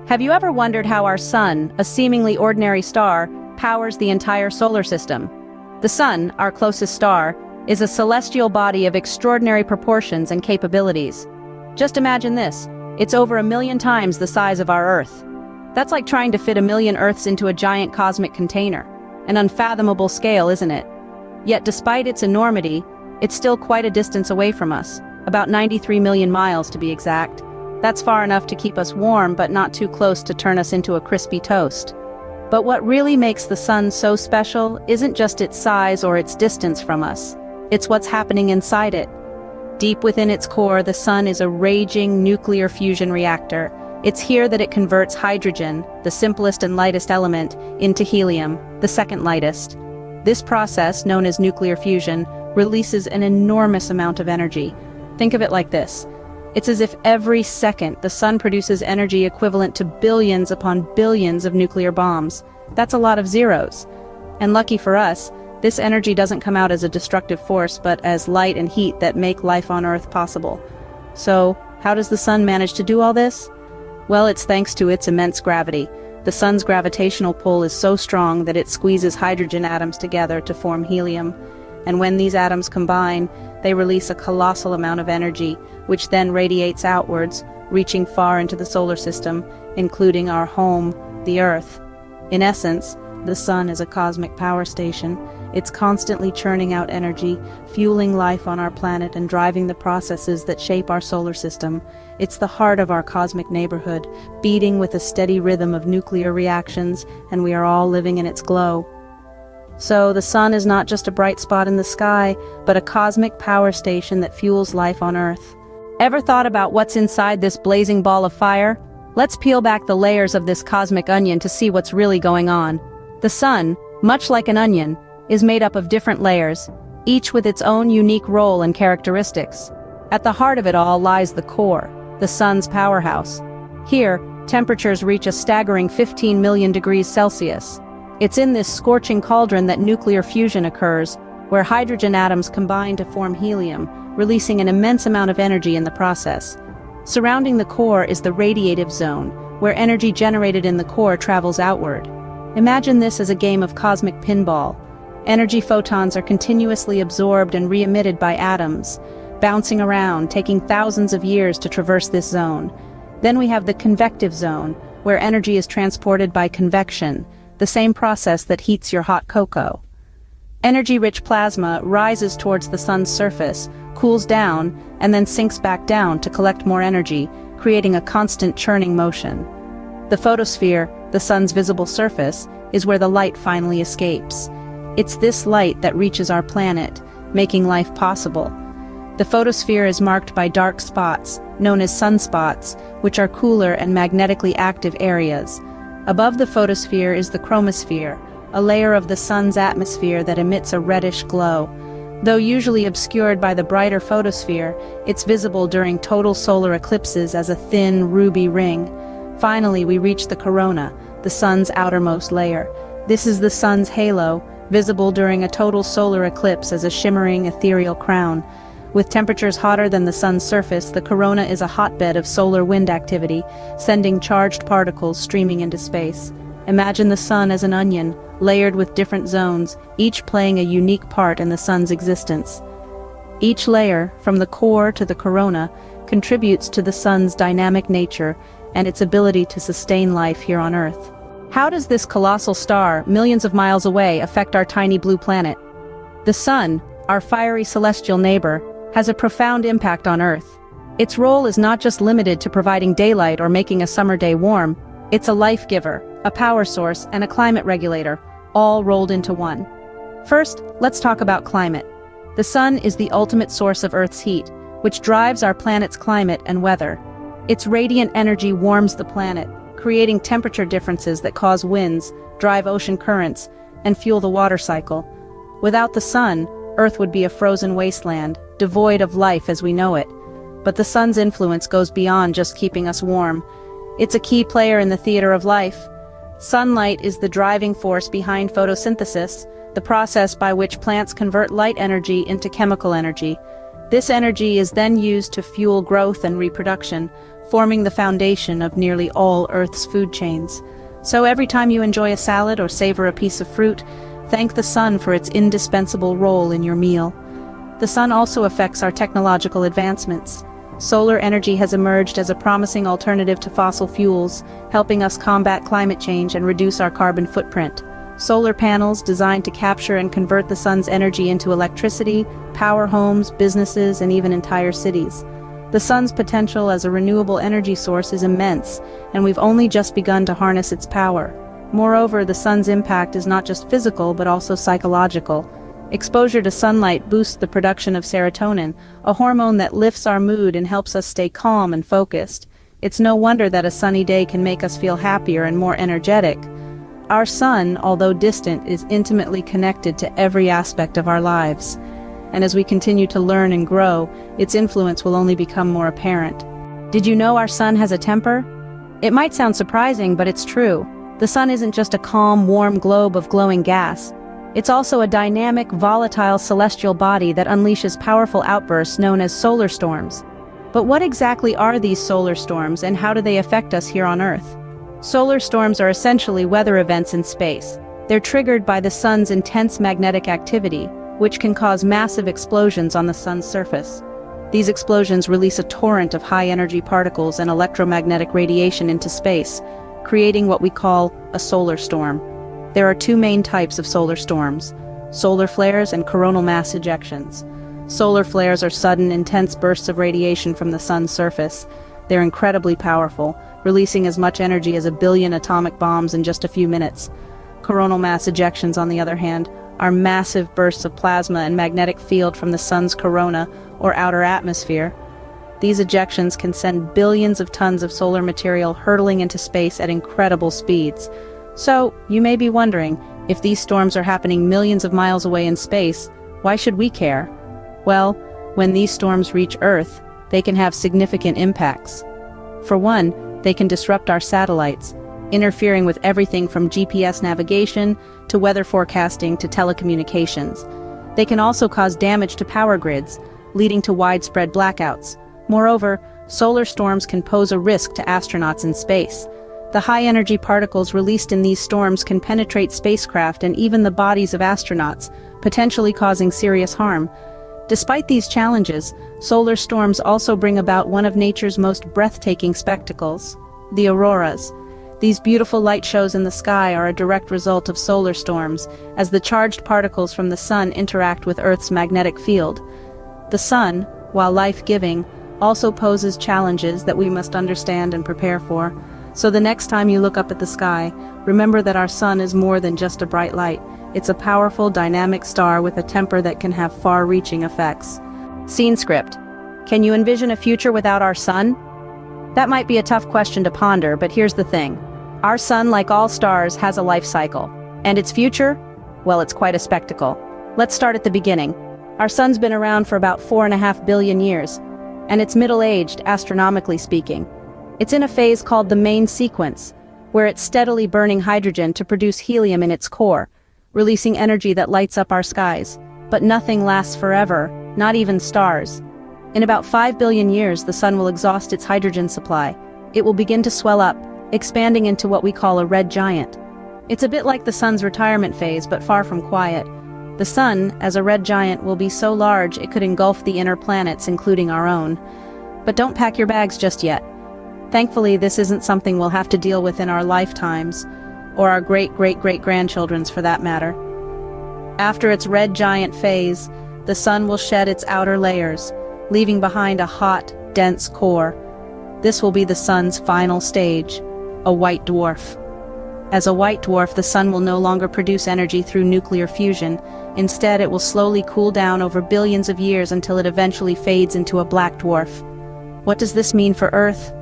Have you ever wondered how our sun, a seemingly ordinary star, powers the entire solar system? The sun, our closest star, is a celestial body of extraordinary proportions and capabilities. Just imagine this: it's over 1,000,000 times the size of our Earth. That's like trying to fit 1,000,000 Earths into a giant cosmic container. An unfathomable scale, isn't it? Yet despite its enormity, it's still quite a distance away from us, about 93 million miles to be exact. That's far enough to keep us warm, but not too close to turn us into a crispy toast. But what really makes the sun so special isn't just its size or its distance from us. It's what's happening inside it. Deep within its core, the sun is a raging nuclear fusion reactor. It's here that it converts hydrogen, the simplest and lightest element, into helium, the second lightest. This process, known as nuclear fusion, releases an enormous amount of energy. Think of it like this. It's as if every second the sun produces energy equivalent to billions upon billions of nuclear bombs. That's a lot of zeros. And lucky for us, this energy doesn't come out as a destructive force, but as light and heat that make life on Earth possible. So, how does the sun manage to do all this? Well, it's thanks to its immense gravity. The sun's gravitational pull is so strong that it squeezes hydrogen atoms together to form helium. And when these atoms combine, they release a colossal amount of energy, which then radiates outwards, reaching far into the solar system, including our home, the Earth. In essence, the sun is a cosmic power station. It's constantly churning out energy, fueling life on our planet and driving the processes that shape our solar system. It's the heart of our cosmic neighborhood, beating with a steady rhythm of nuclear reactions, and we are all living in its glow. So the sun is not just a bright spot in the sky, but a cosmic power station that fuels life on Earth. Ever thought about what's inside this blazing ball of fire? Let's peel back the layers of this cosmic onion to see what's really going on. The sun, much like an onion, is made up of different layers, each with its own unique role and characteristics. At the heart of it all lies the core, the sun's powerhouse. Here, temperatures reach a staggering 15 million degrees Celsius. It's in this scorching cauldron that nuclear fusion occurs, where hydrogen atoms combine to form helium, releasing an immense amount of energy in the process. Surrounding the core is the radiative zone, where energy generated in the core travels outward. Imagine this as a game of cosmic pinball. Energy photons are continuously absorbed and re-emitted by atoms, bouncing around, taking thousands of years to traverse this zone. Then we have the convective zone, where energy is transported by convection, the same process that heats your hot cocoa. Energy-rich plasma rises towards the sun's surface, cools down, and then sinks back down to collect more energy, creating a constant churning motion. The photosphere, the sun's visible surface, is where the light finally escapes. It's this light that reaches our planet, making life possible. The photosphere is marked by dark spots, known as sunspots, which are cooler and magnetically active areas. Above the photosphere is the chromosphere, a layer of the sun's atmosphere that emits a reddish glow. Though usually obscured by the brighter photosphere, it's visible during total solar eclipses as a thin, ruby ring. Finally, we reach the corona, the sun's outermost layer. This is the sun's halo, visible during a total solar eclipse as a shimmering, ethereal crown. With temperatures hotter than the sun's surface, the corona is a hotbed of solar wind activity, sending charged particles streaming into space. Imagine the sun as an onion, layered with different zones, each playing a unique part in the sun's existence. Each layer, from the core to the corona, contributes to the sun's dynamic nature and its ability to sustain life here on Earth. How does this colossal star, millions of miles away, affect our tiny blue planet? The sun, our fiery celestial neighbor, has a profound impact on Earth. Its role is not just limited to providing daylight or making a summer day warm. It's a life giver, a power source, and a climate regulator, all rolled into one. First, let's talk about climate. The sun is the ultimate source of Earth's heat, which drives our planet's climate and weather. Its radiant energy warms the planet, creating temperature differences that cause winds, drive ocean currents, and fuel the water cycle. Without the sun, Earth would be a frozen wasteland, devoid of life as we know it. But the sun's influence goes beyond just keeping us warm. It's a key player in the theater of life. Sunlight is the driving force behind photosynthesis, the process by which plants convert light energy into chemical energy. This energy is then used to fuel growth and reproduction, forming the foundation of nearly all Earth's food chains. So every time you enjoy a salad or savor a piece of fruit, thank the sun for its indispensable role in your meal. The sun also affects our technological advancements. Solar energy has emerged as a promising alternative to fossil fuels, helping us combat climate change and reduce our carbon footprint. Solar panels designed to capture and convert the sun's energy into electricity, power homes, businesses, and even entire cities. The sun's potential as a renewable energy source is immense, and we've only just begun to harness its power. Moreover, the sun's impact is not just physical but also psychological. Exposure to sunlight boosts the production of serotonin, a hormone that lifts our mood and helps us stay calm and focused. It's no wonder that a sunny day can make us feel happier and more energetic. Our sun, although distant, is intimately connected to every aspect of our lives. And as we continue to learn and grow, its influence will only become more apparent. Did you know our sun has a temper? It might sound surprising, but it's true. The sun isn't just a calm, warm globe of glowing gas. It's also a dynamic, volatile celestial body that unleashes powerful outbursts known as solar storms. But what exactly are these solar storms, and how do they affect us here on Earth? Solar storms are essentially weather events in space. They're triggered by the sun's intense magnetic activity, which can cause massive explosions on the sun's surface. These explosions release a torrent of high-energy particles and electromagnetic radiation into space, creating what we call a solar storm. There are two main types of solar storms: solar flares and coronal mass ejections. Solar flares are sudden, intense bursts of radiation from the sun's surface. They're incredibly powerful, releasing as much energy as 1 billion atomic bombs in just a few minutes. Coronal mass ejections, on the other hand, are massive bursts of plasma and magnetic field from the sun's corona, or outer atmosphere. These ejections can send billions of tons of solar material hurtling into space at incredible speeds. So, you may be wondering, if these storms are happening millions of miles away in space, why should we care? Well, when these storms reach Earth, they can have significant impacts. For one, they can disrupt our satellites, interfering with everything from GPS navigation to weather forecasting to telecommunications. They can also cause damage to power grids, leading to widespread blackouts. Moreover, solar storms can pose a risk to astronauts in space. The high-energy particles released in these storms can penetrate spacecraft and even the bodies of astronauts, potentially causing serious harm. Despite these challenges, solar storms also bring about one of nature's most breathtaking spectacles: the auroras. These beautiful light shows in the sky are a direct result of solar storms, as the charged particles from the sun interact with Earth's magnetic field. The sun, while life-giving, also poses challenges that we must understand and prepare for. So the next time you look up at the sky, remember that our sun is more than just a bright light. It's a powerful, dynamic star with a temper that can have far-reaching effects. Scene script. Can you envision a future without our sun? That might be a tough question to ponder, but here's the thing. Our sun, like all stars, has a life cycle. And its future? Well, it's quite a spectacle. Let's start at the beginning. Our sun's been around for about 4.5 billion years, and it's middle-aged, astronomically speaking. It's in a phase called the main sequence, where it's steadily burning hydrogen to produce helium in its core, releasing energy that lights up our skies. But nothing lasts forever, not even stars. In about 5 billion years, the sun will exhaust its hydrogen supply. It will begin to swell up, expanding into what we call a red giant. It's a bit like the sun's retirement phase, but far from quiet. The sun, as a red giant, will be so large it could engulf the inner planets, including our own. But don't pack your bags just yet. Thankfully, this isn't something we'll have to deal with in our lifetimes, or our great-great-great-grandchildren's for that matter. After its red giant phase, the sun will shed its outer layers, leaving behind a hot, dense core. This will be the sun's final stage, a white dwarf. As a white dwarf, the sun will no longer produce energy through nuclear fusion. Instead, it will slowly cool down over billions of years until it eventually fades into a black dwarf. What does this mean for Earth?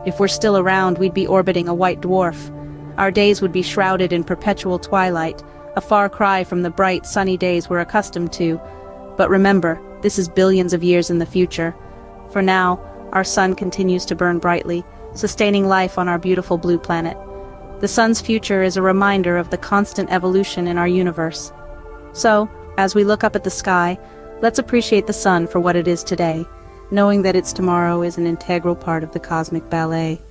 If we're still around, we'd be orbiting a white dwarf. Our days would be shrouded in perpetual twilight, a far cry from the bright, sunny days we're accustomed to. But remember, this is billions of years in the future. For now, our sun continues to burn brightly, sustaining life on our beautiful blue planet. The sun's future is a reminder of the constant evolution in our universe. So, as we look up at the sky, let's appreciate the sun for what it is today. Knowing that its tomorrow is an integral part of the cosmic ballet.